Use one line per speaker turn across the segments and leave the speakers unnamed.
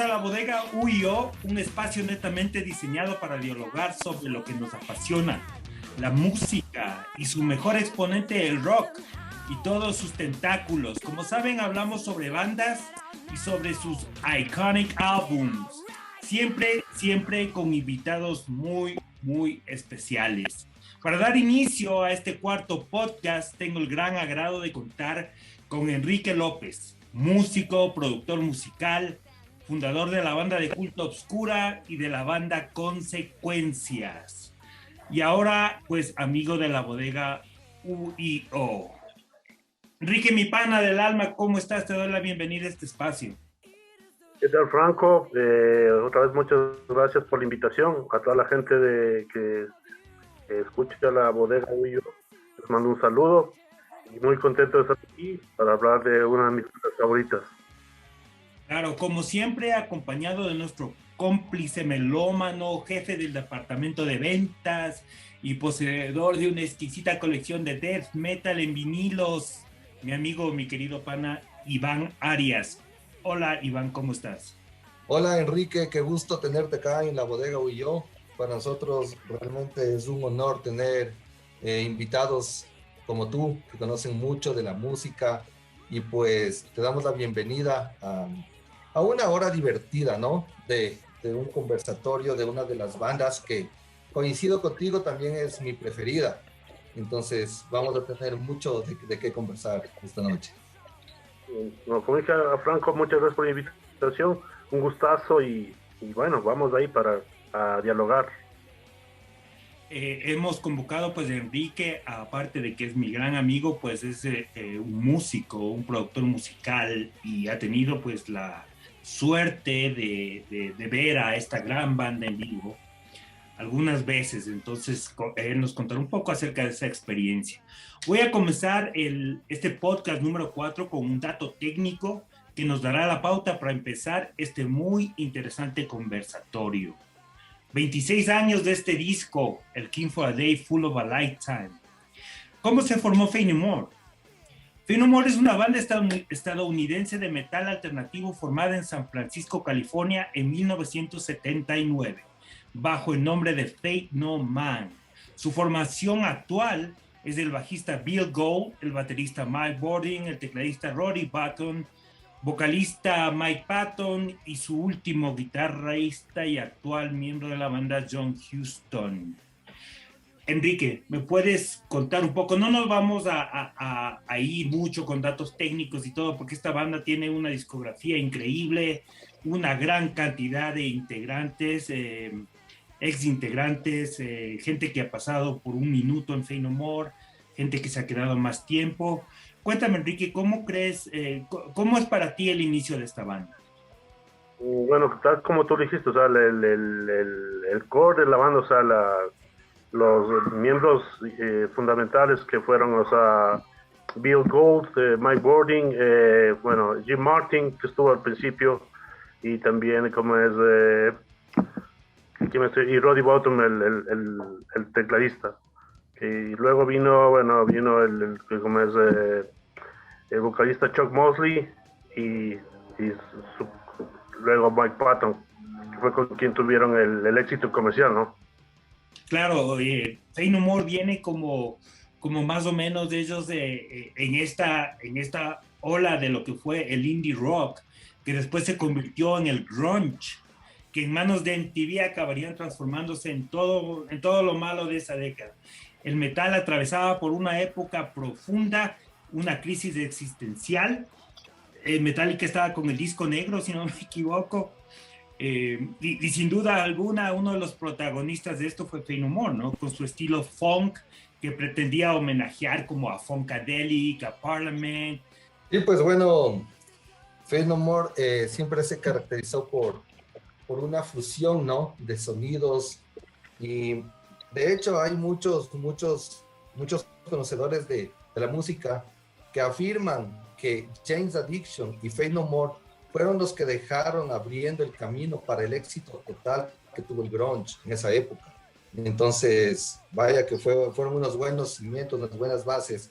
a la bodega UIO, un espacio netamente diseñado para dialogar sobre lo que nos apasiona, la música y su mejor exponente, el rock, y todos sus tentáculos. Como saben, hablamos sobre bandas y sobre sus iconic albums, siempre con invitados muy especiales. Para dar inicio a este cuarto podcast, tengo el gran agrado de contar con Enrique López, músico, productor musical, fundador de la banda de culto Obscura y de la banda Consecuencias. Y ahora, pues, amigo de la bodega UIO. Enrique, mi pana del alma, ¿cómo estás? Te doy la bienvenida a este espacio.
¿Qué tal, Franco? Otra vez muchas gracias por la invitación. A toda la gente que escucha la bodega UIO, les mando un saludo y muy contento de estar aquí para hablar de una de mis bandas favoritas.
Claro, como siempre, acompañado de nuestro cómplice melómano, jefe del departamento de ventas y poseedor de una exquisita colección de death metal en vinilos, mi amigo, mi querido pana, Iván Arias. Hola, Iván, ¿cómo estás?
Hola, Enrique, qué gusto tenerte acá en la bodega UIO. Para nosotros realmente es un honor tener invitados como tú, que conocen mucho de la música, y pues te damos la bienvenida a una hora divertida, ¿no? De un conversatorio de una de las bandas que, coincido contigo, también es mi preferida. Entonces vamos a tener mucho de qué conversar esta noche.
No, como dije a Franco, muchas gracias por la invitación, un gustazo y bueno, vamos ahí para dialogar.
Hemos convocado pues a Enrique, aparte de que es mi gran amigo, pues es un músico, un productor musical y ha tenido pues la suerte de ver a esta gran banda en vivo algunas veces. Entonces él nos contará un poco acerca de esa experiencia. Voy a comenzar este podcast número 4 con un dato técnico que nos dará la pauta para empezar este muy interesante conversatorio. 26 años de este disco, el King for a Day, Full of a Lifetime. ¿Cómo se formó Faith No More? Faith No More es una banda estadounidense de metal alternativo formada en San Francisco, California, en 1979, bajo el nombre de Faith No Man. Su formación actual es del bajista Bill Gold, el baterista Mike Bordin, el tecladista Roddy Button, vocalista Mike Patton y su último guitarrista y actual miembro de la banda John Huston. Enrique, ¿me puedes contar un poco? No nos vamos a ir mucho con datos técnicos y todo, porque esta banda tiene una discografía increíble, una gran cantidad de integrantes, ex integrantes, gente que ha pasado por un minuto en Faith No More, gente que se ha quedado más tiempo. Cuéntame, Enrique, ¿cómo crees, cómo es para ti el inicio de esta banda?
Bueno, tal como tú dijiste, o sea, el core de la banda, o sea, los miembros fundamentales que fueron, o sea, Bill Gold, Mike Bordin, bueno, Jim Martin, que estuvo al principio, y también como es, y Roddy Bottom, el tecladista. Y luego vino como es, el vocalista Chuck Mosley y luego Mike Patton, que fue con quien tuvieron el éxito comercial, ¿no?
Claro, Faith No More viene como más o menos de ellos en esta ola de lo que fue el indie rock, que después se convirtió en el grunge, que en manos de MTV acabarían transformándose en todo lo malo de esa década. El metal atravesaba por una época profunda, una crisis existencial. Metallica estaba con el disco negro, si no me equivoco. Y sin duda alguna, uno de los protagonistas de esto fue Faith No More, ¿no? Con su estilo funk, que pretendía homenajear como a Funkadelic, a Parliament.
Y pues bueno, Faith No More siempre se caracterizó por una fusión, ¿no? De sonidos, y de hecho hay muchos conocedores de la música que afirman que Jane's Addiction y Faith No More fueron los que dejaron abriendo el camino para el éxito total que tuvo el grunge en esa época. Entonces, vaya que fueron unos buenos cimientos, unas buenas bases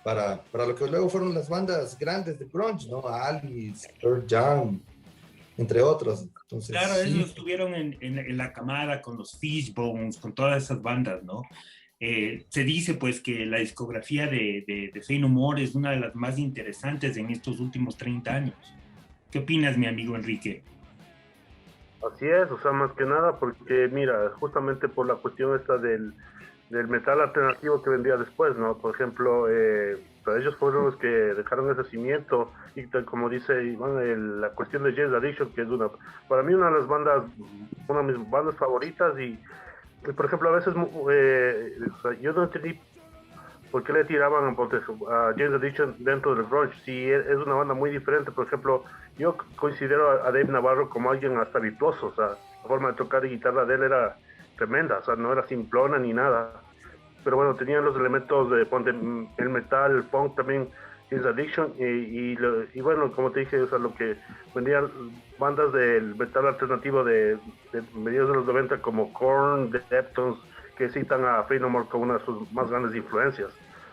para lo que luego fueron las bandas grandes de grunge, ¿no? Alice, Pearl Jam, entre otros.
Claro,
Entonces,
ellos
sí,
estuvieron en la camada con los Fishbones, con todas esas bandas, ¿no? Se dice pues que la discografía de Faith No More es una de las más interesantes en estos últimos 30 años. ¿Qué opinas, mi amigo Enrique?
Así es, o sea, más que nada porque, mira, justamente por la cuestión esta del metal alternativo que vendría después, ¿no? Por ejemplo, pues ellos fueron los que dejaron ese cimiento y como dice Iván, la cuestión de James Addiction, que es para mí una de las bandas, una de mis bandas favoritas y, por ejemplo, a veces, o sea, yo no entendí por qué le tiraban a James Addiction dentro del grunge, si es una banda muy diferente. Por ejemplo, yo considero a Dave Navarro como alguien hasta virtuoso, o sea, la forma de tocar de guitarra de él era tremenda, o sea, no era simplona ni nada, pero bueno, tenían los elementos de ponte, el metal, el punk también, James Addiction, y bueno, como te dije, o sea, lo que vendían bandas del metal alternativo de mediados de los 90 como Korn, Deftones, que citan a Faith No More como una de sus más grandes influencias.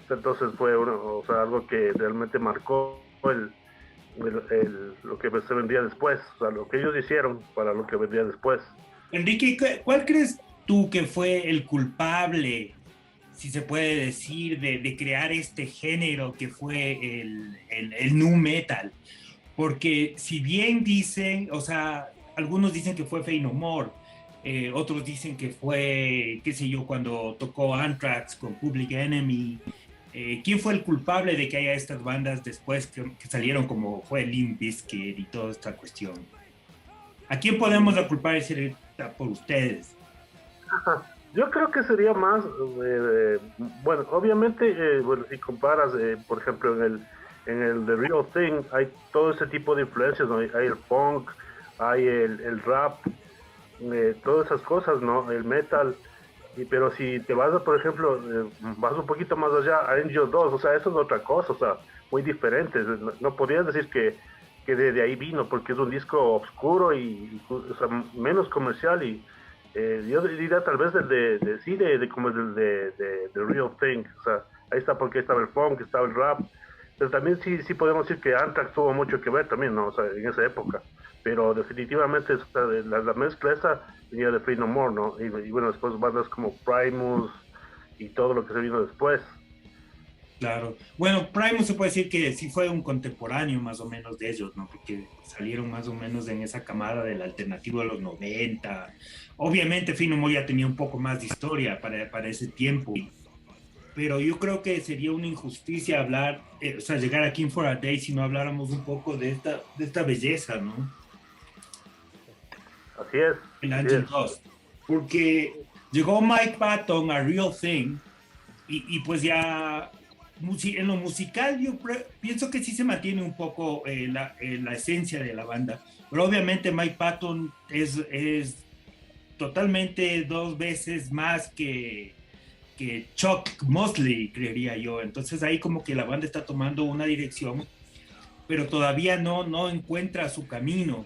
Entonces fue o sea, algo que realmente marcó lo que se vendría después, o sea, lo que ellos hicieron para lo que vendría después.
Enrique, ¿cuál crees tú que fue el culpable, si se puede decir, de crear este género que fue el nu metal? Porque si bien dicen, o sea, algunos dicen que fue Faith No More, otros dicen que fue, qué sé yo, cuando tocó Anthrax con Public Enemy. ¿Quién fue el culpable de que haya estas bandas después que salieron como fue Limp Bizkit y toda esta cuestión? ¿A quién podemos la culpar de por ustedes?
Yo creo que sería más, bueno, obviamente, bueno, si comparas, por ejemplo, en el The Real Thing, hay todo ese tipo de influencias, ¿no? Hay el punk, hay el rap, todas esas cosas, ¿no? El metal, pero si te vas, por ejemplo, vas un poquito más allá a Angel 2, o sea, eso es otra cosa, o sea, muy diferente. No podrías decir que de ahí vino, porque es un disco oscuro o sea, menos comercial yo diría tal vez sí, como de Real Thing, o sea, ahí está porque estaba el funk, estaba el rap, pero también sí podemos decir que Anthrax tuvo mucho que ver también, ¿no? O sea, en esa época, pero definitivamente o sea, la mezcla esa venía de Faith No More, ¿no? Y bueno, después bandas como Primus y todo lo que se vino después.
Claro. Bueno, Primus se puede decir que sí fue un contemporáneo más o menos de ellos, ¿no? Porque salieron más o menos en esa camada del alternativo de los 90. Obviamente Fino Moya ya tenía un poco más de historia para ese tiempo, pero yo creo que sería una injusticia hablar, o sea, llegar aquí en For a Day si no habláramos un poco de esta belleza, ¿no?
Así es,
El
así es.
Angel Dust. Porque llegó Mike Patton a Real Thing y pues ya en lo musical yo pienso que sí se mantiene un poco la esencia de la banda, pero obviamente Mike Patton es totalmente dos veces más que Chuck Mosley, creería yo. Entonces ahí como que la banda está tomando una dirección, pero todavía no encuentra su camino.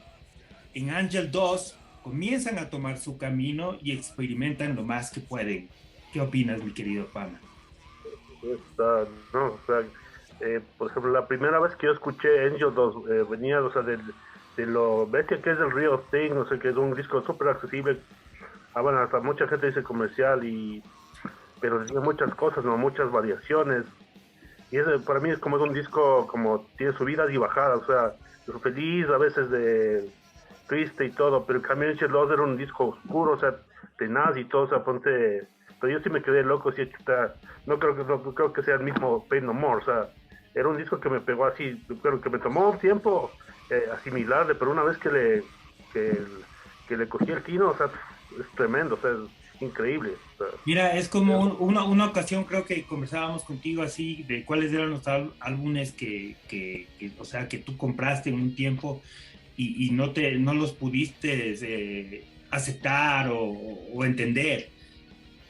En Angel 2 comienzan a tomar su camino y experimentan lo más que pueden. ¿Qué opinas, mi querido pana?
No, o sea, por ejemplo, la primera vez que yo escuché Angel 2 venía, o sea, de lo bestia que es el Real Thing, o sea, que es un disco súper accesible. Bueno, hasta mucha gente dice comercial, pero tiene muchas cosas, ¿no? Muchas variaciones. Y para mí es como es un disco, como tiene subidas y bajadas, o sea, feliz, a veces de triste y todo, pero el cambio Angel 2 era un disco oscuro, o sea, tenaz y todo, o sea, ponte, pero yo sí me quedé loco, sí, chuta, no creo que sea el mismo Pain No More, o sea, era un disco que me pegó así, pero que me tomó un tiempo asimilarle, pero una vez que, que le cogí el tino, o sea, es tremendo, o sea, es increíble. O sea,
Mira, es como una ocasión, creo que conversábamos contigo así, de cuáles eran los álbumes o sea, que tú compraste en un tiempo y no los pudiste aceptar o entender.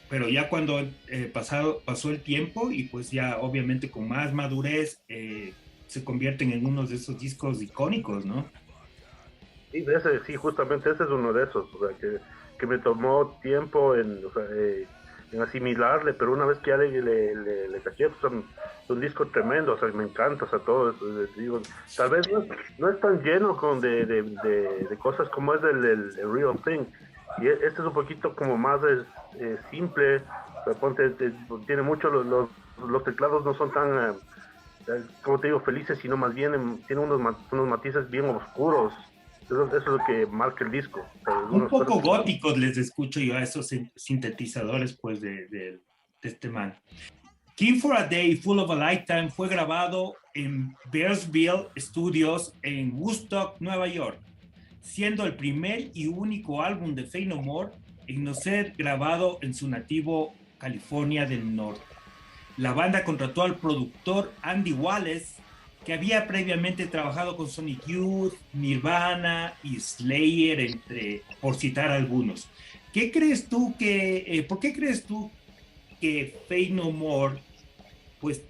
Pero ya cuando pasó el tiempo y pues ya obviamente con más madurez se convierten en uno de esos discos icónicos, ¿no?
sí, justamente ese es uno de esos, o sea, que me tomó tiempo o sea, en asimilarle, pero una vez que ya le caché, pues, es un disco tremendo, o sea, me encanta, o sea, todo eso, digo, tal vez no es tan lleno de cosas como es el Real Thing, y este es un poquito como más simple, pero tiene mucho, los teclados no son tan, como te digo, felices, sino más bien tiene unos matices bien oscuros, eso es lo que marca el disco, o sea,
Un
algunas
poco
cosas que...
góticos les escucho yo a esos sintetizadores pues de este man. King for a Day, Full of a Lifetime fue grabado en Bearsville Studios en Woodstock, Nueva York, siendo el primer y único álbum de Faith No More en no ser grabado en su nativo California del Norte. La banda contrató al productor Andy Wallace, que había previamente trabajado con Sonic Youth, Nirvana y Slayer, por citar algunos. ¿Por qué crees tú que Faith No More pues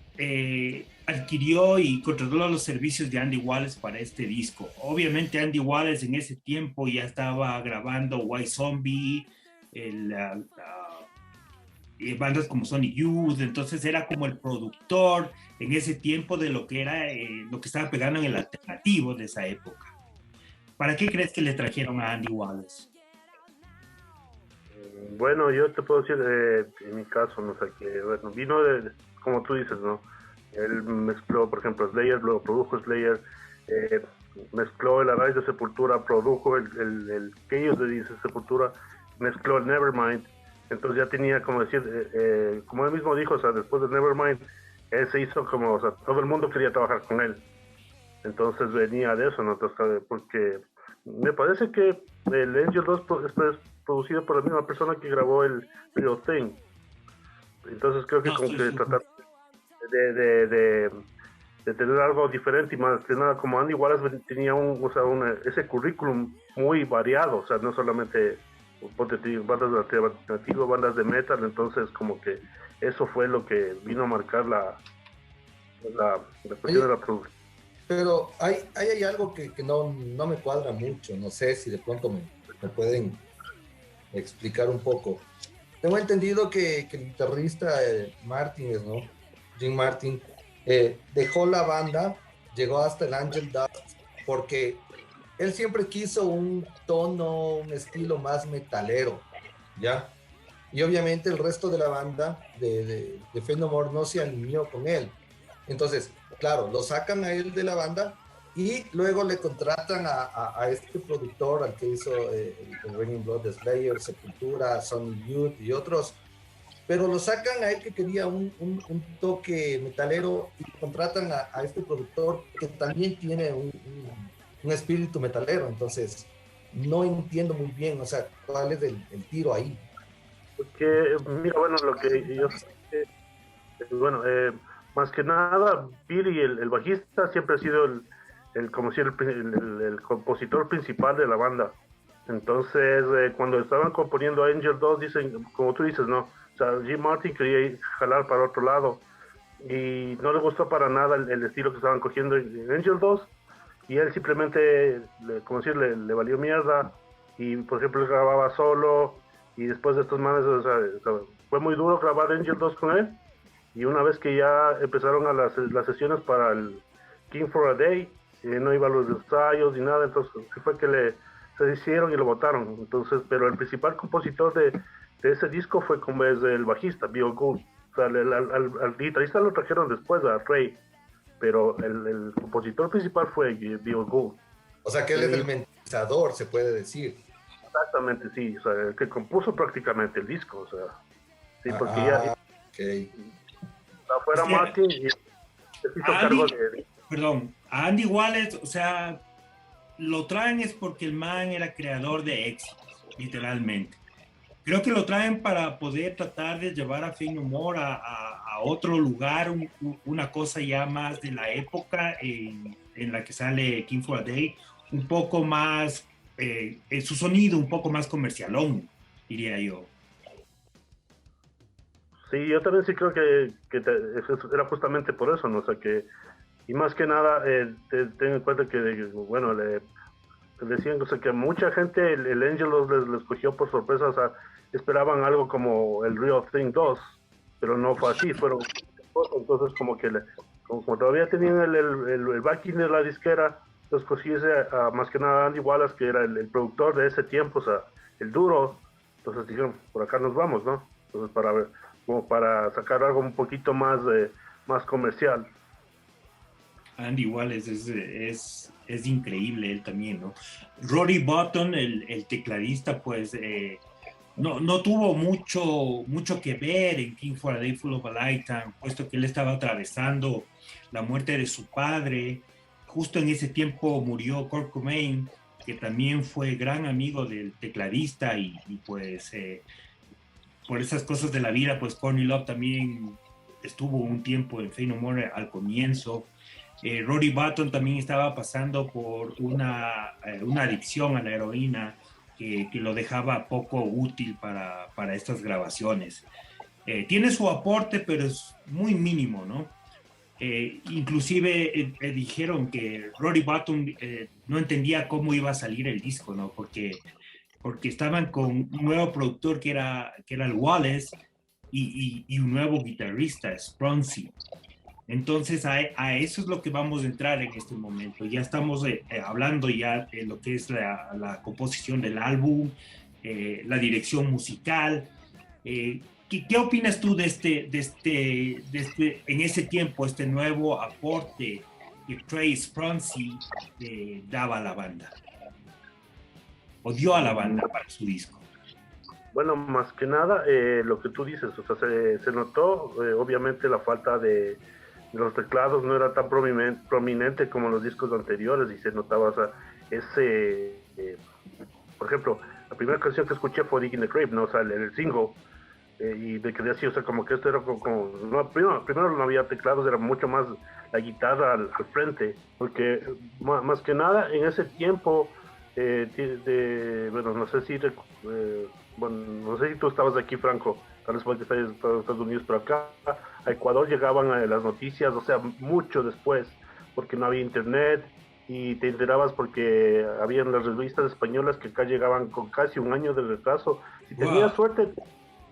adquirió y controló los servicios de Andy Wallace para este disco? Obviamente Andy Wallace en ese tiempo ya estaba grabando White Zombie, el, bandas como Sonic Youth, entonces era como el productor en ese tiempo de lo que era lo que estaba pegando en el alternativo de esa época. ¿Para qué crees que le trajeron a Andy Wallace?
Bueno, yo te puedo decir, en mi caso, no sé, que bueno, vino como tú dices, ¿no? Él mezcló, por ejemplo, Slayer, luego produjo Slayer, eh, mezcló el Arise de Sepultura, produjo el Chaos de Sepultura, mezcló el Nevermind, entonces ya tenía, como decir, como él mismo dijo, o sea, después de Nevermind, él se hizo como, o sea, todo el mundo quería trabajar con él, entonces venía de eso, ¿no? Entonces, porque me parece que el Angel 2 es producido por la misma persona que grabó el Real Thing. Entonces creo que
No
como
estoy
que
seguro.
tratar de, de, de, de tener algo diferente y más que nada como Andy Wallace tenía ese currículum muy variado, o sea, no solamente bandas de alternativo, bandas de metal, entonces como que eso fue lo que vino a marcar la cuestión de
Oye,
la producción.
pero hay algo que no me cuadra mucho, no sé si de pronto me pueden explicar un poco. Tengo entendido que el guitarrista Martin, ¿no? Jim Martin, dejó la banda, llegó hasta el Angel Dust, porque él siempre quiso un tono, un estilo más metalero, ¿ya? Y obviamente el resto de la banda de Faith No More no se alineó con él. Entonces, claro, lo sacan a él de la banda y luego le contratan a este productor, al que hizo el Raining Blood de Slayer, Sepultura, Sonic Youth y otros, pero lo sacan a él que quería un toque metalero y contratan a este productor que también tiene un espíritu metalero. Entonces, no entiendo muy bien, o sea, cuál es el tiro ahí.
Porque, mira, bueno, lo que yo sé, bueno, más que nada, Billy, el bajista, siempre ha sido como si el compositor principal de la banda. Entonces, cuando estaban componiendo Angel 2, dicen, como tú dices, ¿no? O sea, Jim Martin quería jalar para otro lado y no le gustó para nada el estilo que estaban cogiendo en Angel 2 y él simplemente, como decir, le valió mierda y, por ejemplo, él grababa solo y después de estos manes, o sea, fue muy duro grabar Angel 2 con él y una vez que ya empezaron a las sesiones para el King for a Day, no iba a los ensayos ni nada, entonces fue que se hicieron y lo votaron. Entonces, pero el principal compositor de ese disco fue como es el bajista, Bill Gould. O sea, al guitarrista lo trajeron después, a Ray, pero el compositor principal fue Bill Gould.
O sea, que él es
Y
el mentalizador, se puede decir.
exactamente, sí, o sea, el que compuso prácticamente el disco, o sea, sí, porque ya
Ah, ok.
Es
afuera
que
Martin y se hizo
a
cargo
Andy,
de
perdón, a Andy Wallace, o sea, lo traen es porque el man era creador de éxitos, literalmente. Creo que lo traen para poder tratar de llevar a Faith No More a otro lugar, una cosa ya más de la época en la que sale King for a Day, un poco más, su sonido un poco más comercialón, diría yo.
Sí, yo también sí creo eso era justamente por eso, ¿no? O sea, que, y más que nada, ten en cuenta que, bueno, decían, o sea, que mucha gente el Angelus les cogió por sorpresa, o sea, esperaban algo como el Real Thing 2, pero no fue así, fueron entonces como que como todavía tenían el backing de la disquera, los consiguiese más que nada Andy Wallace, que era el productor de ese tiempo, o sea, el duro, entonces dijeron, por acá nos vamos, ¿no? Entonces para ver, como para sacar algo un poquito más, más comercial.
Andy Wallace es increíble él también, ¿no? Rory Button, el tecladista, pues no tuvo mucho que ver en King for a Day Full of a Lifetime, puesto que él estaba atravesando la muerte de su padre. Justo en ese tiempo murió Kurt Cobain, que también fue gran amigo del tecladista y pues por esas cosas de la vida, pues Courtney Love también estuvo un tiempo en Faith No More al comienzo. Rory Button también estaba pasando por una adicción a la heroína que lo dejaba poco útil para estas grabaciones. Tiene su aporte, pero es muy mínimo, ¿no? Inclusive dijeron que Rory Button no entendía cómo iba a salir el disco, ¿no? Porque estaban con un nuevo productor que era el Wallace y un nuevo guitarrista, Spronzy. Entonces a eso es lo que vamos a entrar en este momento. Ya estamos hablando ya de lo que es la composición del álbum, la dirección musical. ¿Qué opinas tú en ese tiempo, este nuevo aporte que Trey Spronzy daba a la banda? O dio a la banda para su disco.
Bueno, más que nada, lo que tú dices, o sea, se notó obviamente la falta de los teclados, no era tan prominente como los discos anteriores y se notaba, o sea, por ejemplo, la primera canción que escuché fue Digging the Grave, ¿no? O sea, el single, y me quedé así, o sea, como que esto era como no, primero no había teclados, era mucho más la guitarra al frente, porque más que nada en ese tiempo, bueno, no sé si bueno, no sé si tú estabas aquí, Franco, tal vez porque estás en Estados Unidos, pero acá a Ecuador llegaban las noticias, o sea, mucho después, porque no había internet y te enterabas porque habían las revistas españolas que acá llegaban con casi un año de retraso. Si tenías suerte,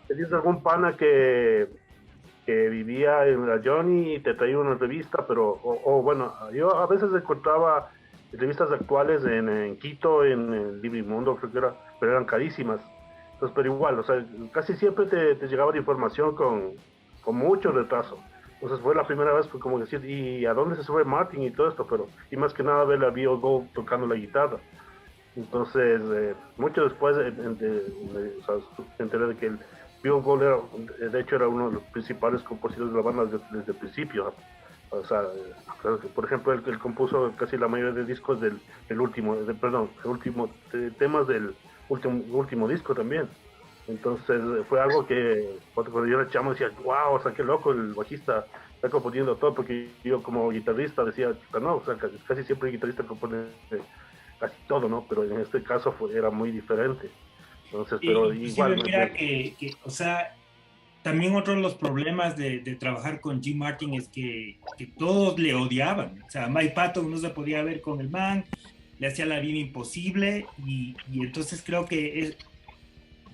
tenías algún pana que vivía en la Johnny y te traía una revista, pero, bueno, yo a veces encontraba revistas actuales en Quito, en Librimundo, creo que era, pero eran carísimas. Entonces, pero igual, o sea, casi siempre te llegaba la información con mucho retraso. Entonces fue la primera vez, fue como decir, ¿y a dónde se sube Martin y todo esto? Pero, y más que nada ver a Bill Gold tocando la guitarra. Entonces, mucho después o sea, me enteré de que el Bill Gold de hecho era uno de los principales compositores de la banda desde el principio. O sea, por ejemplo, él compuso casi la mayoría de discos del último, perdón, el último temas del último disco también. Entonces fue algo que cuando yo era chamo decía, wow, o sea, qué loco el bajista está componiendo todo, porque yo como guitarrista decía, no, o sea, casi siempre el guitarrista compone casi todo, ¿no? Pero en este caso era muy diferente. Entonces, pero igual.
Mira o sea, también otro de los problemas de trabajar con Jim Martin es que todos le odiaban. O sea, Mike Patton no se podía ver con el man, le hacía la vida imposible y entonces creo que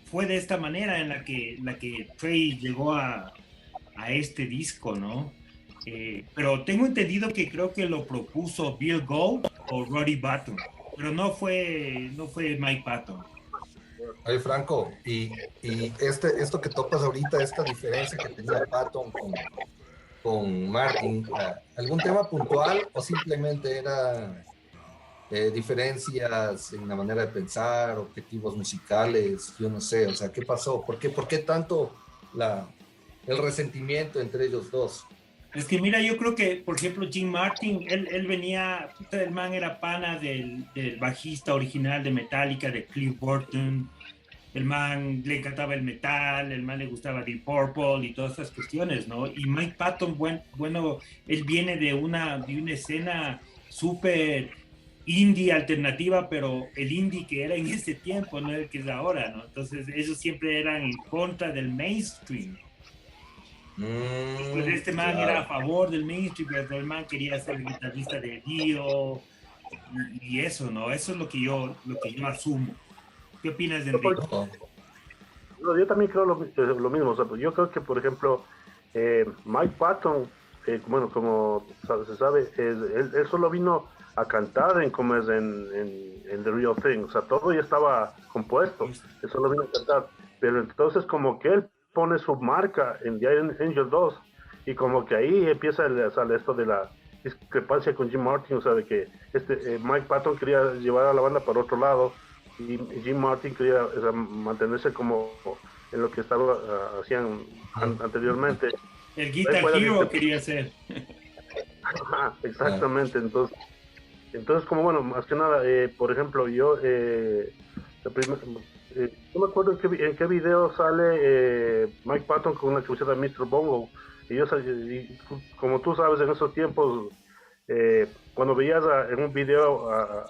fue de esta manera en la que Trey llegó a este disco, ¿no? Pero tengo entendido que creo que lo propuso Bill Gold o Roddy Button, pero no fue Mike Patton.
Oye, Franco, y esto que topas ahorita, esta diferencia que tenía Patton con Martin, ¿algún tema puntual o simplemente era diferencias en la manera de pensar, objetivos musicales? Yo no sé, o sea, ¿qué pasó? ¿Por qué tanto el resentimiento entre ellos dos?
Es que mira, yo creo que, por ejemplo, Jim Martin, él venía, el man era pana del bajista original de Metallica, de Cliff Burton. El man le encantaba el metal, el man le gustaba Deep Purple y todas esas cuestiones, ¿no? Y Mike Patton, bueno, él viene de una escena súper indie alternativa, pero el indie que era en ese tiempo no es el que es ahora, ¿no? Entonces ellos siempre eran en contra del mainstream. Pues este man era a favor del mainstream, pero el man quería ser el guitarrista de Dio, y eso, ¿no? Eso es lo que yo asumo. ¿Qué opinas, Enrique?
No,
No, yo también creo lo mismo. O sea, pues yo creo que, por ejemplo, Mike Patton, bueno, como se sabe, él solo vino a cantar como es en The Real Thing. O sea, todo ya estaba compuesto. Él solo vino a cantar. Pero entonces como que él pone su marca en The Angel 2 y como que ahí empieza sale esto de la discrepancia con Jim Martin. O sea, de que Mike Patton quería llevar a la banda para otro lado y Jim Martin quería, o sea, mantenerse como en lo que estaba hacían anteriormente.
El
Él
Guitar
fue
Hero quería ser.
ah,
exactamente, entonces como bueno, más que nada, por ejemplo, yo, no me acuerdo en qué video sale Mike Patton con una camiseta de Mr. Bongo, y como tú sabes, en esos tiempos, cuando veías en un video a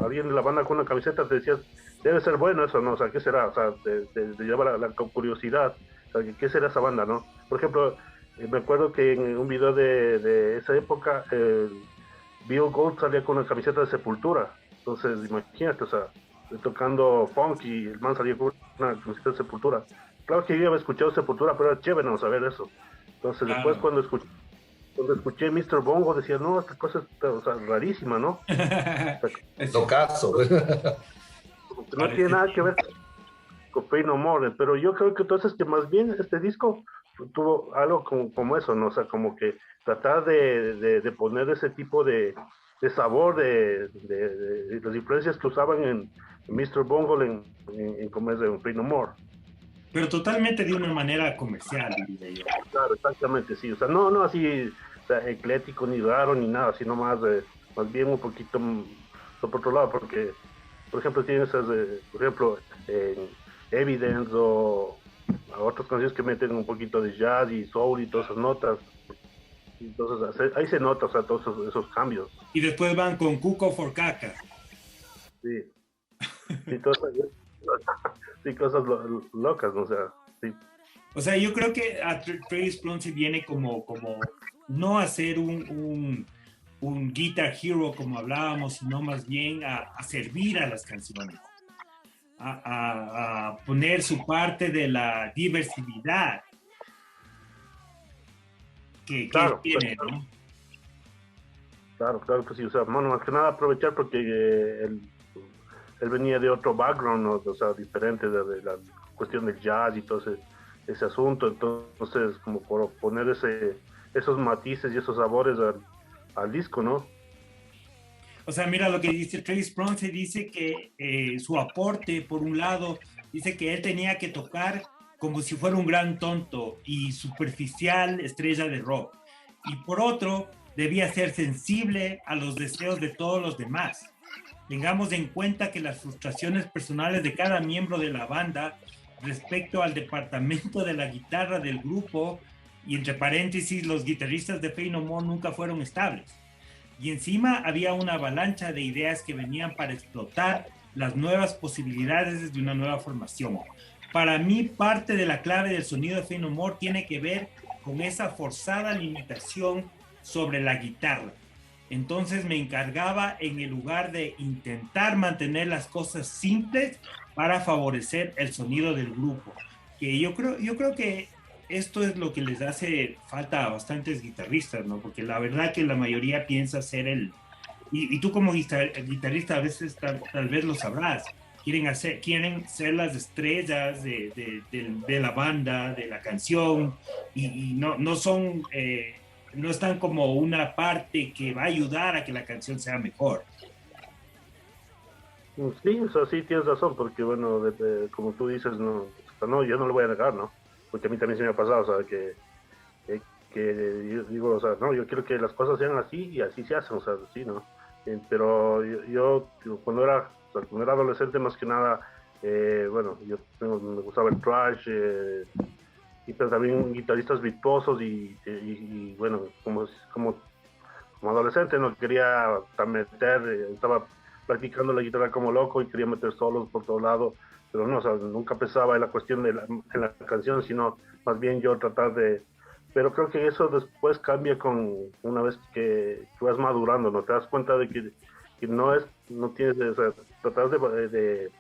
alguien de la banda con una camiseta, te decías, debe ser bueno eso, ¿no? O sea, ¿qué será? O sea, te lleva la curiosidad, o sea, ¿qué será esa banda, no? Por ejemplo, me acuerdo que en un video de esa época, Bill Gold salía con una camiseta de Sepultura. Entonces, imagínate, o sea, tocando funk y el man salía con una camiseta de Sepultura. Claro que yo había escuchado Sepultura, pero era chévere no saber eso. Entonces, después
Claro.
cuando escuché Mr. Bongo, decía, no, esta cosa está, o sea, rarísima, ¿no? O sea,
Ese
locazo.
como que no tiene
parece.
nada que ver con Pain No More, pero yo creo que entonces que más bien este disco tuvo algo como eso, ¿no? O sea, como que tratar de poner ese tipo de sabor de las influencias que usaban en Mr. Bungle en como es en Pain No More.
Pero totalmente de una manera comercial, diría yo.
Claro, exactamente, sí. O sea, no así, o sea, eclético ni raro ni nada, sino más bien un poquito por otro lado, porque, por ejemplo, tienes esas, por ejemplo, en Evidence o a otras canciones que meten un poquito de jazz y soul y todas esas notas. Entonces, ahí se nota, o sea, todos esos cambios.
Y después van con Cuco for Caca.
Sí, sí, todas sí, cosas locas, ¿no? O sea, sí,
O sea, yo creo que a Travis Plum viene como no a ser un Guitar Hero como hablábamos, sino más bien a servir a las canciones, a poner su parte de la diversidad que él
claro,
tiene, ¿no?
claro que sí. O sea, bueno, más que nada aprovechar porque él venía de otro background, ¿no? O sea, diferente de la cuestión del jazz y todo ese asunto. Entonces, como por poner esos matices y esos sabores al disco, ¿no?
O sea, mira lo que dice Travis Bronce, dice que su aporte, por un lado, dice que él tenía que tocar como si fuera un gran tonto y superficial estrella de rock. Y por otro, debía ser sensible a los deseos de todos los demás. Tengamos en cuenta que las frustraciones personales de cada miembro de la banda respecto al departamento de la guitarra del grupo, y entre paréntesis, los guitarristas de Faith No More nunca fueron estables, y encima había una avalancha de ideas que venían para explotar las nuevas posibilidades de una nueva formación. Para mí, parte de la clave del sonido de Faith No More tiene que ver con esa forzada limitación sobre la guitarra. Entonces me encargaba en el lugar de intentar mantener las cosas simples para favorecer el sonido del grupo. Que yo creo que esto es lo que les hace falta a bastantes guitarristas, ¿no? Porque la verdad que la mayoría piensa ser y tú como guitarrista a veces tal vez lo sabrás, quieren ser las estrellas de la banda, de la canción, y no son, no están como una parte que va a ayudar a que la canción sea mejor.
Sí, o sea, sí tienes razón, porque bueno, como tú dices, no, o sea, no, yo no lo voy a negar, ¿no? Porque a mí también se me ha pasado, o sea, eh, que yo digo, o sea, no, yo quiero que las cosas sean así y así se hacen, o sea, sí, ¿no? Pero yo cuando era adolescente, más que nada, bueno, me gustaba el thrash, pero también guitarristas virtuosos y, bueno, como adolescente no quería meter, estaba practicando la guitarra como loco y quería meter solos por todo lado, pero no, o sea, nunca pensaba en la cuestión en la canción, sino más bien yo tratar pero creo que eso después cambia con una vez que vas madurando, ¿no? Te das cuenta de que y no tienes, o sea, tratar de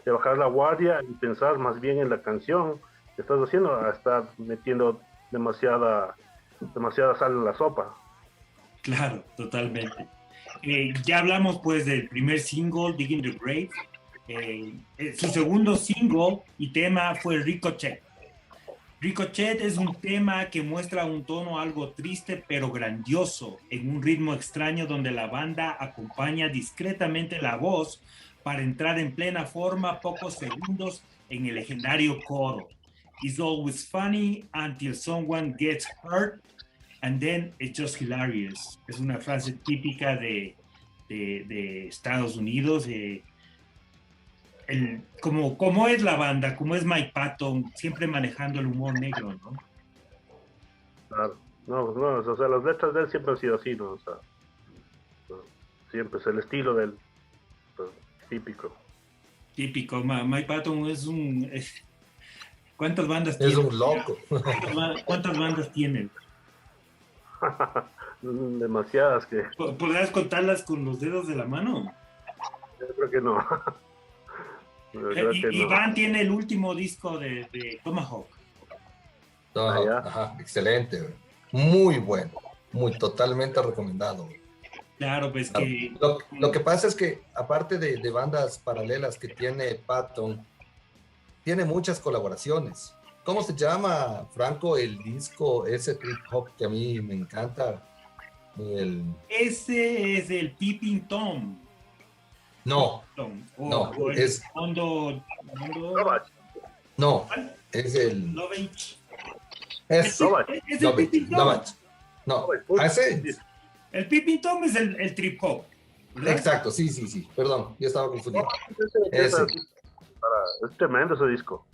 bajar la guardia y pensar más bien en la canción que estás haciendo, a estar metiendo demasiada sal en la sopa.
Claro, totalmente. Ya hablamos pues del primer single, Digging the Grave. Su segundo single y tema fue Ricochet. Ricochet es un tema que muestra un tono algo triste pero grandioso, en un ritmo extraño donde la banda acompaña discretamente la voz para entrar en plena forma pocos segundos en el legendario coro. It's always funny until someone gets hurt and then it's just hilarious. Es una frase típica de Estados Unidos. Como es la banda, como es Mike Patton, siempre manejando el humor negro, ¿no?
Claro. No, o sea, las letras de él siempre han sido así, ¿no? O sea, siempre es el estilo del pues, típico.
Típico, Mike Patton ¿cuántas bandas
Es
tiene?
un loco.
¿Cuántas bandas tienen?
Demasiadas que
¿Podrás contarlas con los dedos de la mano?
yo creo que no. Yo creo que no.
Iván tiene el último disco de Tomahawk.
No, ajá, excelente, güey. Muy bueno, totalmente recomendado, güey.
Claro, pues
Claro.
que...
Lo que pasa es que, aparte de bandas paralelas que tiene Patton, tiene muchas colaboraciones. ¿Cómo se llama, Franco, el disco, ese trip hop que a mí me encanta?
Ese es el Peeping Tom.
No, no, es... No, es el...
Lovage.
Es
el Peeping Tom.
No, ese...
El Peeping Tom es el trip hop, ¿verdad?
Exacto, sí, perdón, yo estaba confundido.
Es tremendo ese disco.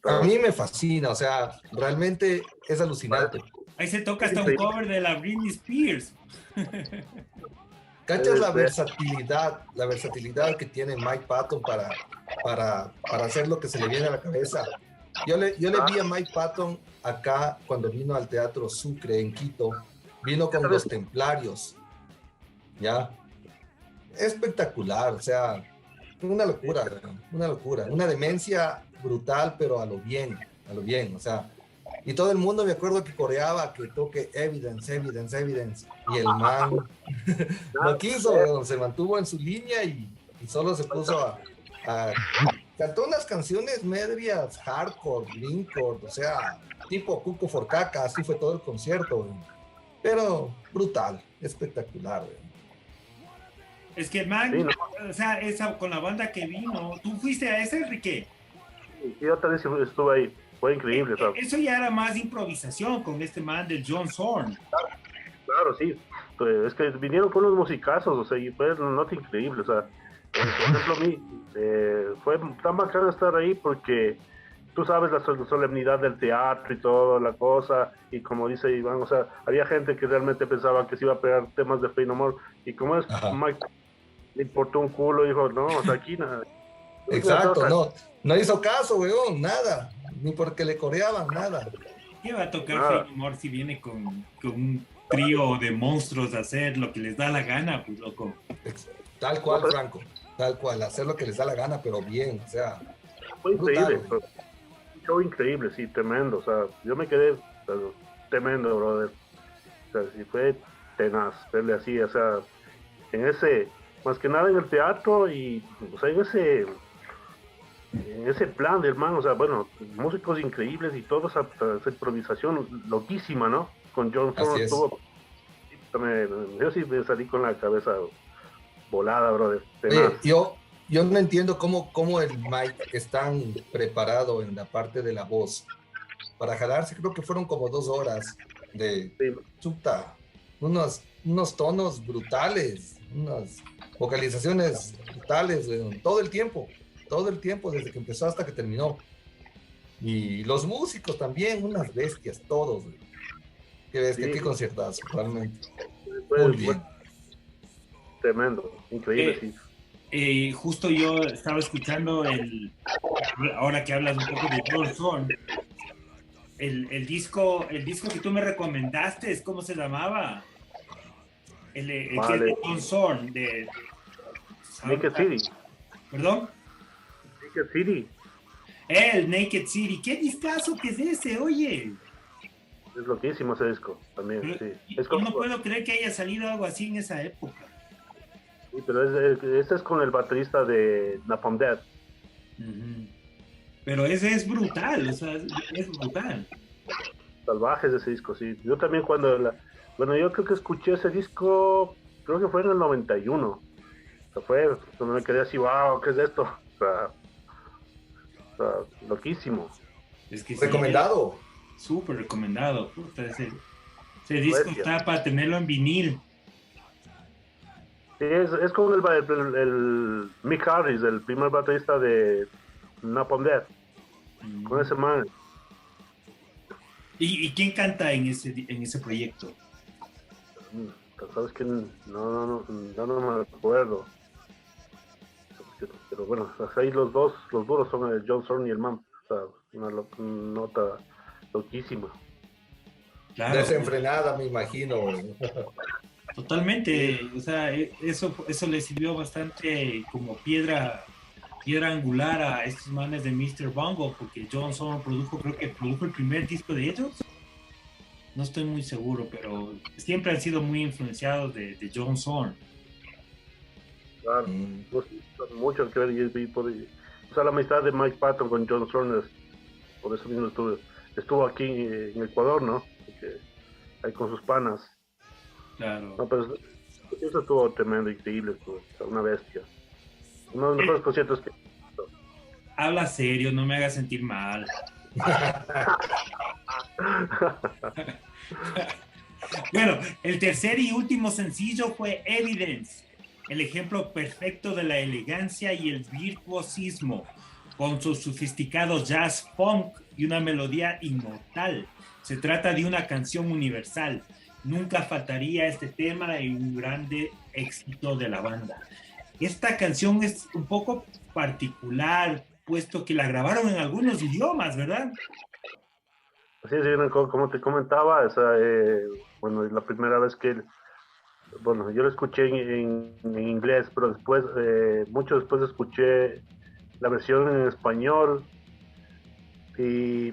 A mí me fascina, o sea, realmente es alucinante.
Ahí se toca hasta un cover de la Britney Spears.
¿Cachas la versatilidad que tiene Mike Patton para hacer lo que se le viene a la cabeza? Yo le vi a Mike Patton acá cuando vino al Teatro Sucre en Quito, vino con los Templarios, ¿ya? Espectacular, o sea, una locura, una demencia brutal, pero a lo bien, o sea, y todo el mundo me acuerdo que coreaba que toque Evidence, y el man no quiso, se mantuvo en su línea y solo se puso cantó unas canciones medias hardcore, greencore, o sea, tipo Cuco Forcaca, así fue todo el concierto, güey. Pero brutal, espectacular, güey.
Es que, man,
sí, no.
O sea, con la banda que vino, ¿tú fuiste a ese, Enrique?
Sí, otra vez estuve ahí, fue increíble, ¿sabes?
Eso ya era más improvisación con este man del John Zorn.
Claro, sí, pues, es que vinieron con unos musicazos, o sea, y fue una nota increíble, o sea, por ejemplo, a mí fue tan bacano estar ahí porque tú sabes la solemnidad del teatro y toda la cosa, y como dice Iván, o sea, había gente que realmente pensaba que se iba a pegar temas de Faith No More, y como es Mike, le importó un culo, dijo, no, o sea, aquí nada.
Exacto, no hizo caso, weón, nada, ni porque le coreaban, nada.
¿Qué va a tocar Faith No More si viene con un trío de monstruos a hacer lo que les da la gana, pues, loco?
Tal cual, Franco, tal cual, hacer lo que les da la gana, pero bien, o sea,
fue increíble, un show increíble, sí, tremendo, o sea, yo me quedé tremendo, brother, o sea, sí fue tenaz verle así, o sea, más que nada en el teatro y, o sea, en ese plan del man, o sea, bueno, músicos increíbles y toda esa improvisación loquísima, ¿no? Con John Zorn yo sí me salí con la cabeza volada, brother.
Yo no entiendo cómo el Mike es tan preparado en la parte de la voz para jalarse. Creo que fueron como 2 horas de chuta, unos tonos brutales, unas vocalizaciones brutales, todo el tiempo, desde que empezó hasta que terminó. Y los músicos también, unas bestias, todos. Qué bestia, qué conciertazo, realmente. Muy bien.
Tremendo, increíble, sí.
Justo yo estaba escuchando ahora que hablas un poco de John Zorn, el disco que tú me recomendaste, ¿cómo se llamaba? Que es de John Zorn,
Naked City.
¿Perdón?
Naked City.
El Naked City. ¿Qué discazo que es ese? Oye.
Es loquísimo ese disco también,
Pero,
sí.
y no puedo creer que haya salido algo así en esa época.
Sí, pero ese es con el baterista de Napalm Death.
Pero ese es brutal, o sea, es brutal.
Salvajes ese disco, sí. Yo también bueno, yo creo que escuché ese disco, creo que fue en el 91. O sea, fue cuando me quedé así, wow, ¿qué es esto? O sea, loquísimo.
Es que sí,
Recomendado.
súper recomendado. Puta, ese disco
Bestia.
está para tenerlo en vinil.
Sí, es con el Mick Harris, el primer baterista de Napalm Death. Con ese man.
¿Y quién canta en ese proyecto?
¿Sabes que no me acuerdo. Pero bueno, ahí los duros son el John Zorn y el man. O sea, una nota loquísima.
Claro,
Desenfrenada, me imagino.
totalmente. O sea, eso le sirvió bastante como piedra angular a estos manes de Mr. Bungle, porque John Zorn creo que produjo el primer disco de ellos. No estoy muy seguro, pero siempre han sido muy influenciados de John Zorn.
Claro, no sé, mucho que ver. O sea, la amistad de Mike Patton con John Zorn, por eso mismo estuvo aquí en Ecuador, ¿no? Porque ahí con sus panas.
Claro.
No, pero eso estuvo tremendo, increíble, o sea, una bestia. Uno de los mejores conciertos que...
Habla serio, no me hagas sentir mal. Bueno, el tercer y último sencillo fue Evidence, el ejemplo perfecto de la elegancia y el virtuosismo, con su sofisticado jazz funk y una melodía inmortal. Se trata de una canción universal. Nunca faltaría este tema en un grande éxito de la banda. Esta canción es un poco particular, puesto que la grabaron en algunos idiomas, ¿verdad?
Así es, como te comentaba, bueno, es la primera vez bueno, yo lo escuché en inglés, pero después, mucho después escuché la versión en español y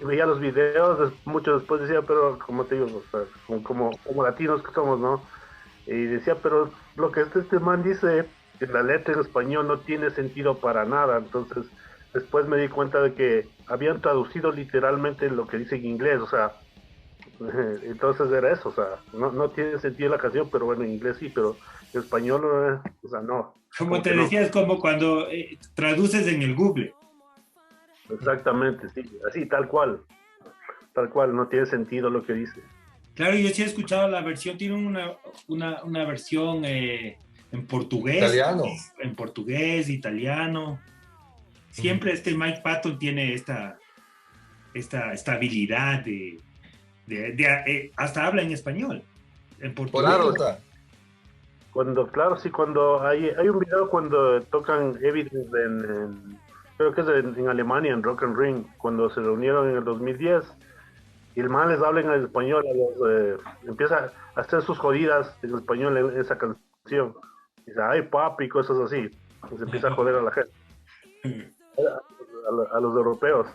veía los videos, mucho después decía, pero como te digo, o sea, como latinos que somos, ¿no? Y decía, pero lo que este man dice, que la letra en español no tiene sentido para nada. Entonces, después me di cuenta de que habían traducido literalmente lo que dice en inglés, o sea, entonces era eso, o sea, no tiene sentido la canción, pero bueno, en inglés sí, pero en español, o sea, no.
Como
Como
te
que no.
decía, es como cuando traduces en el Google.
Exactamente, sí, así, tal cual, no tiene sentido lo que dice.
Claro, yo sí he escuchado la versión, tiene una versión
Italiano.
en portugués, italiano. Siempre Mike Patton tiene esta habilidad hasta habla en español, en portugués.
Claro,
Políglota.
claro, sí, cuando hay un video cuando tocan Evidence creo que es en Alemania, en Rock and Ring, cuando se reunieron en el 2010, y el man les habla en español, empieza a hacer sus jodidas en español en esa canción. Dice, ay papi, y cosas así. Y se empieza a joder a la gente, a los europeos.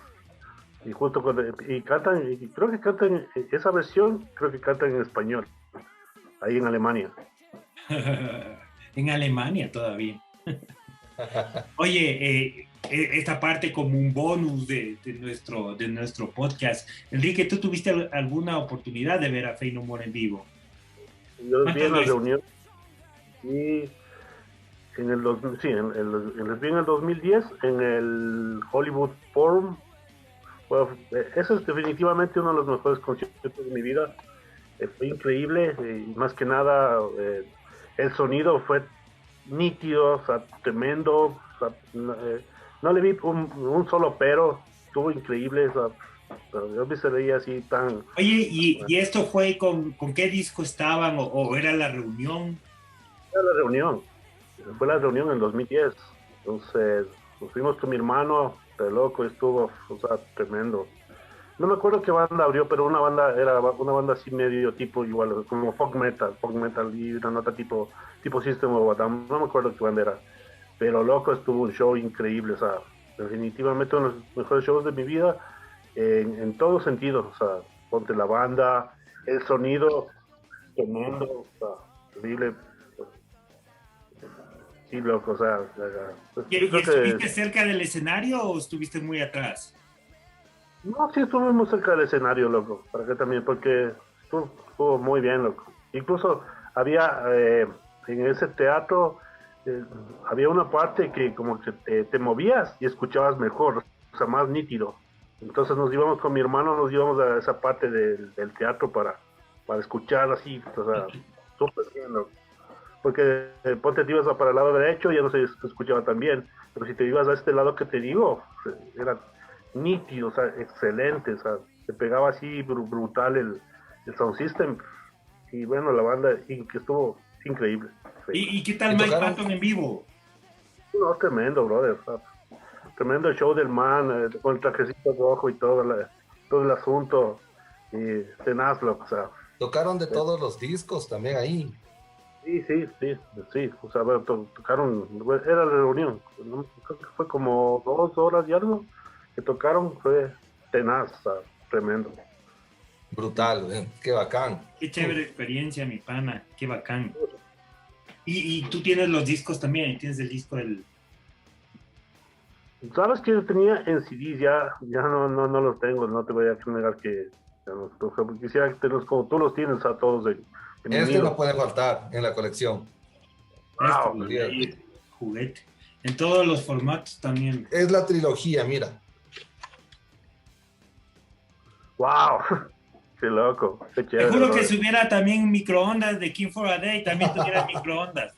Y justo y cantan, y creo que cantan esa versión, creo que cantan en español, ahí en Alemania.
En Alemania todavía. Oye, esta parte como un bonus de nuestro podcast. Enrique, ¿tú tuviste alguna oportunidad de ver a Faith No More en vivo?
Yo vi
¿Cuántas
en la
veces?
reunión y les vi en el 2010 en el Hollywood Forum. Bueno, eso es definitivamente uno de los mejores conciertos de mi vida. Fue increíble y más que nada el sonido fue nítido, o sea, tremendo. O sea, no le vi un solo pero, estuvo increíble. O sea, yo me se veía así tan...
Oye, ¿y esto fue con qué disco estaban o era la reunión?
Fue la reunión en 2010. Entonces, nos fuimos con mi hermano, de loco, estuvo, o sea, tremendo. no me acuerdo qué banda abrió, pero era una banda así medio tipo igual, como folk metal y una nota tipo System of a Down, no me acuerdo qué banda era, pero loco, estuvo un show increíble, o sea, definitivamente uno de los mejores shows de mi vida, en todos sentidos, o sea, ponte la banda, el sonido, tremendo, o sea, increíble, sí, loco, o sea, yo
¿Y
creo que
estuviste cerca del escenario o estuviste muy atrás?
no, sí estuve muy cerca del escenario, loco, para que también, porque estuvo muy bien, loco. Incluso había en ese teatro, eh, había una parte que como que te movías y escuchabas mejor, o sea, más nítido. Entonces nos íbamos con mi hermano, nos íbamos a esa parte del teatro para escuchar así, o sea, súper bien, loco. Porque ponte te ibas para el lado derecho y ya no se escuchaba tan bien, pero si te ibas a este lado que te digo, era nítido, o sea, excelente, o sea, se pegaba así brutal el sound system y bueno, la banda y que estuvo increíble, increíble.
Y qué tal
Y
Mike
tocaron,
Patton en vivo?
No, tremendo, brother, o sea, tremendo el show del man, con el trajecito rojo y todo el asunto, y tenaz, loco, o sea,
tocaron de
eh,
todos los discos también ahí.
sí, o sea, bueno, tocaron, era la reunión, ¿no? Creo que fue como 2 horas y algo que tocaron, fue tenaz, o sea, tremendo.
Brutal, qué bacán.
Qué chévere experiencia, mi pana, qué bacán. Y tú tienes los discos también, tienes el disco del...
Sabes que yo tenía en CDs, ya no los tengo, no te voy a negar que ya no, o sea, quisiera tenerlos como tú los tienes a todos en
Este no
vinilo.
puede faltar en la colección.
Esto,
Wow,
y
Olvídate.
ahí, juguete. En todos los formatos también.
Es la trilogía, mira.
wow, qué loco, qué
Te
chévere,
juro que
brother.
si hubiera también microondas de King for a Day, también tuviera microondas.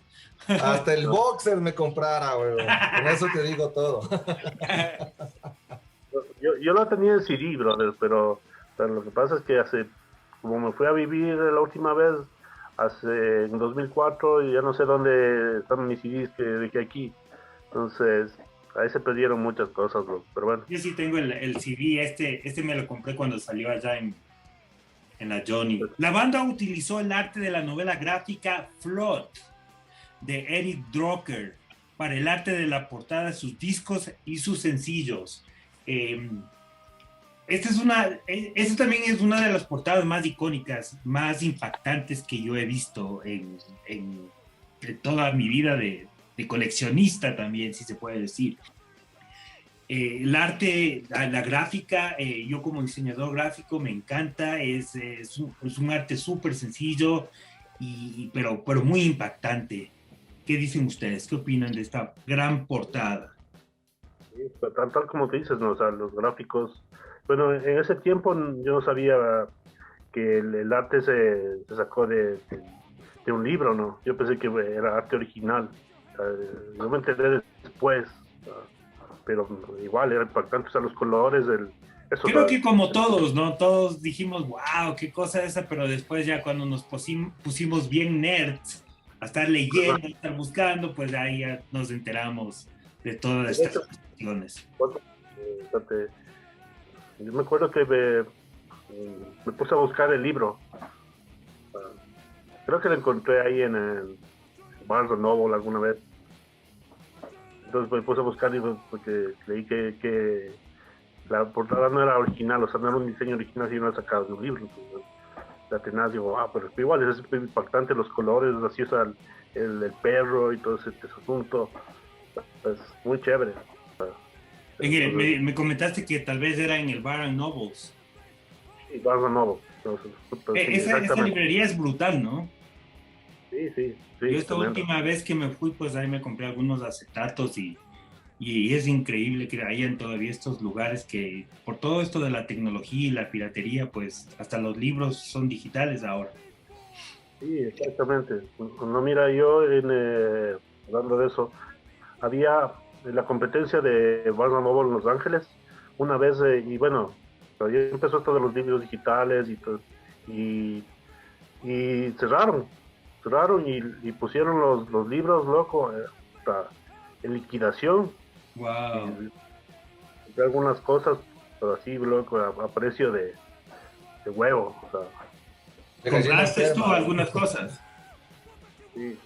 Hasta el boxer me comprara, weón. Con eso te digo todo.
Yo lo tenía en CD, brother, pero lo que pasa es que como me fui a vivir la última vez, en 2004, y ya no sé dónde están mis CDs que dejé aquí. Entonces, ahí se perdieron muchas cosas, bro. Pero bueno,
Yo sí tengo el CD, este me lo compré cuando salió allá en la Johnny.
pues,
La banda utilizó el arte de la novela gráfica Flood de Eric Drucker para el arte de la portada de sus discos y sus sencillos. Eh, esta también es una de las portadas más icónicas, más impactantes que yo he visto en toda mi vida de coleccionista también, si se puede decir. El arte, la gráfica, yo como diseñador gráfico me encanta, es un arte súper sencillo, pero muy impactante. ¿Qué dicen ustedes? ¿Qué opinan de esta gran portada?
sí, pero tal como te dices, ¿no? O sea, los gráficos. Bueno, en ese tiempo yo no sabía que el arte se sacó de un libro, ¿no? Yo pensé que era arte original. O sea, yo me enteré después, o sea, pero igual era impactante, o sea, los colores, eso, o
Creo
sea,
que como todos, ¿no? Todos dijimos, wow, qué cosa esa, pero después ya cuando nos pusimos bien nerds a estar leyendo, a estar buscando, pues ahí ya nos enteramos de todas
de
estas
hecho,
cuestiones.
fíjate, yo me acuerdo que me puse a buscar el libro. Creo que lo encontré ahí en el Barnes Noble alguna vez. Entonces me puse a buscar libros porque leí que la portada no era original, o sea, no era un diseño original, sino era sacado de un libro. Entonces, la tenaz, digo, pero igual es impactante los colores, así, o sea, el perro y todo ese asunto. Es muy chévere. Entonces,
Me comentaste que tal vez era en el Barnes Nobles.
y Barnes Noble. Entonces, pues, sí,
Esa
exactamente.
librería es brutal, ¿no? Yo
Sí,
esta
tremendo.
última vez que me fui, pues ahí me compré algunos acetatos y es increíble que hayan todavía estos lugares que por todo esto de la tecnología y la piratería, pues hasta los libros son digitales ahora.
Sí, exactamente. No, mira, yo hablando de eso, había la competencia de Barnes Noble en Los Ángeles una vez, y bueno, ya empezó esto de los libros digitales y todo, y, y cerraron y pusieron los libros, loco, hasta en liquidación, y
Wow.
de algunas cosas, pero así, loco, a precio de huevo. O sea,
¿compraste tú algunas cosas?
Sí,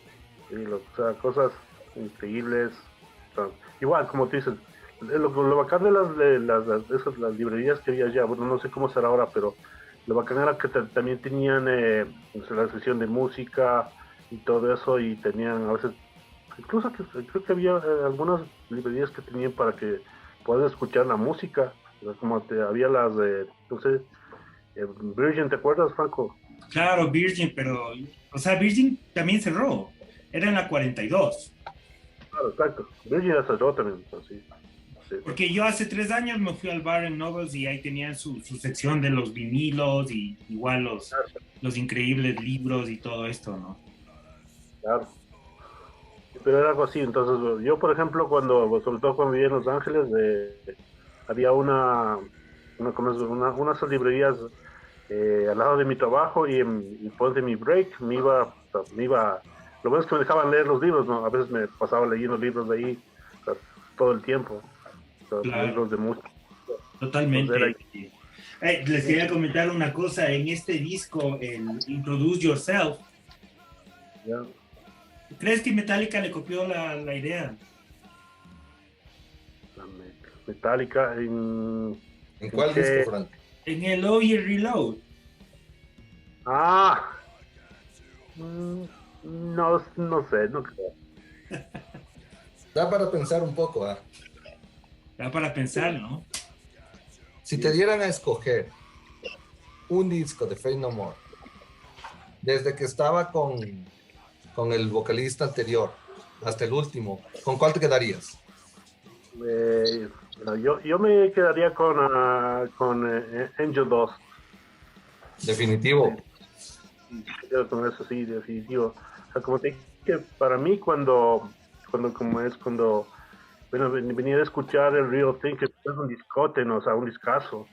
sí, o sea, cosas increíbles. O sea, igual, como tú dices, lo bacán de las librerías que había allá, bueno, no sé cómo será ahora, pero lo bacán era que también tenían la sesión de música y todo eso, y tenían a veces, incluso creo que había algunas librerías que tenían para que puedas escuchar la música, o sea, como había las de, no sé, Virgin, ¿te acuerdas, Franco?
Claro, Virgin, pero, o sea, Virgin también cerró. Era en la 42.
Claro, exacto. Virgin ya cerró también, así. Sí.
Porque yo hace 3 años me fui al Barnes Nobles y ahí tenían su sección de los vinilos y igual los increíbles libros y todo esto, ¿no?
Claro. Pero era algo así, entonces yo por ejemplo sobre todo cuando vivía en Los Ángeles, había unas librerías al lado de mi trabajo y después de mi break lo bueno es que me dejaban leer los libros, ¿no? A veces me pasaba leyendo libros de ahí, o sea, todo el tiempo, o sea,
Claro,
libros de música. Entonces
totalmente. Les quería comentar una cosa, en este disco, el Introduce Yourself,
ya,
¿crees que Metallica le copió la idea?
la Metallica
¿En
en
cuál disco,
qué.
Frank?
En el Oye Reload.
Ah, mm, no sé, no creo.
Da para pensar un poco, ¿ah?
Da para pensar, ¿no?
Si te dieran a escoger un disco de Faith No More, desde que estaba con el vocalista anterior hasta el último, ¿con cuál te quedarías?
Bueno, yo me quedaría con Angel 2.
Definitivo.
Sí, quedo con eso, sí, definitivo. O sea, como te dije, para mí cuando bueno, venía a escuchar el Real Thing, que es un discote, ¿no? O sea, un discazo.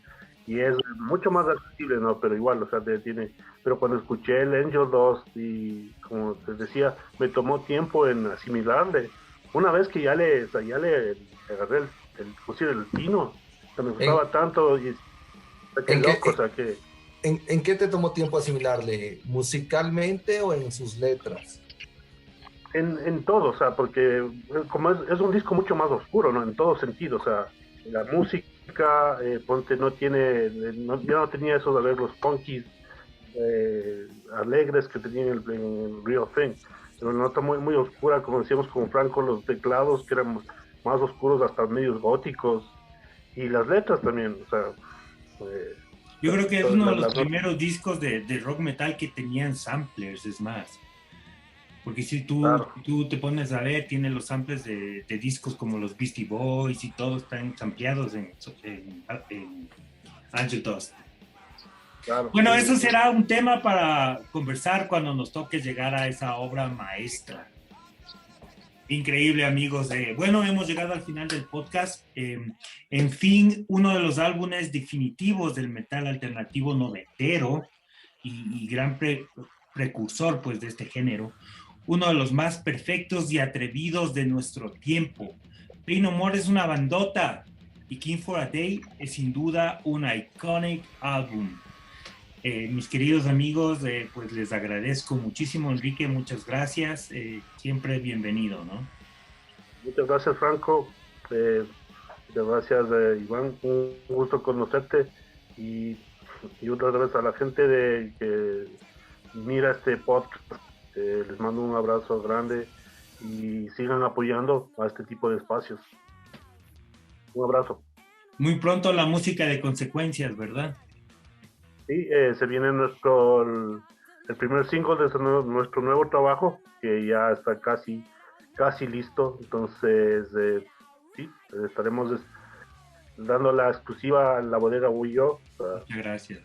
Y es mucho más accesible, ¿no? Pero igual, o sea, pero cuando escuché el Angel 2 y como te decía, me tomó tiempo en asimilarle. Una vez que o sea, ya le agarré inclusive el tino, o sea, me
¿En,
gustaba tanto y o sea, qué
en qué,
loco, o sea, que
en qué te tomó tiempo asimilarle? ¿Musicalmente o en sus letras?
en todo, o sea, porque como es un disco mucho más oscuro, ¿no? En todo sentido, o sea, la música, ponte, no tiene, ya no tenía esos arreglos funky, alegres que tenía en el Real Thing. Pero una nota muy, muy oscura, como decíamos con Franco, los teclados que eran más oscuros, hasta medios góticos, y las letras también, o sea, eh,
Yo creo que es uno de los
las notas,
primeros discos de rock metal que tenían samplers, es más. Porque si
claro,
tú te pones a ver, tiene los samples de discos como los Beastie Boys y todos están sampleados en Angel Dust.
claro,
Bueno,
sí,
eso
sí,
será un tema para conversar cuando nos toque llegar a esa obra maestra. Increíble, amigos. Bueno, hemos llegado al final del podcast. En fin, uno de los álbumes definitivos del metal alternativo noventero y gran precursor pues, de este género. Uno de los más perfectos y atrevidos de nuestro tiempo. Pain No More es una bandota y King for a Day es sin duda un iconic álbum. Mis queridos amigos, pues les agradezco muchísimo, Enrique, muchas gracias, siempre bienvenido, ¿no?
muchas gracias, Franco. Eh, Muchas gracias, Iván. Un gusto conocerte y, y otra vez a la gente que mira este podcast. Les mando un abrazo grande y sigan apoyando a este tipo de espacios. Un abrazo.
Muy pronto la música de consecuencias, ¿verdad?
Sí, se viene el primer single de nuestro nuevo trabajo, que ya está casi listo. Entonces, sí, estaremos dando la exclusiva a la bodega Huyo.
Muchas gracias.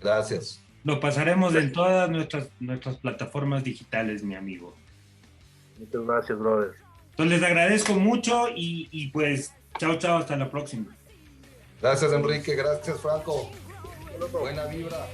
Gracias.
Lo pasaremos en todas nuestras plataformas digitales, mi amigo.
Muchas gracias, brother.
Entonces les agradezco mucho y pues chao, chao, hasta la próxima.
Gracias, Enrique. Gracias, Franco. Buena vibra.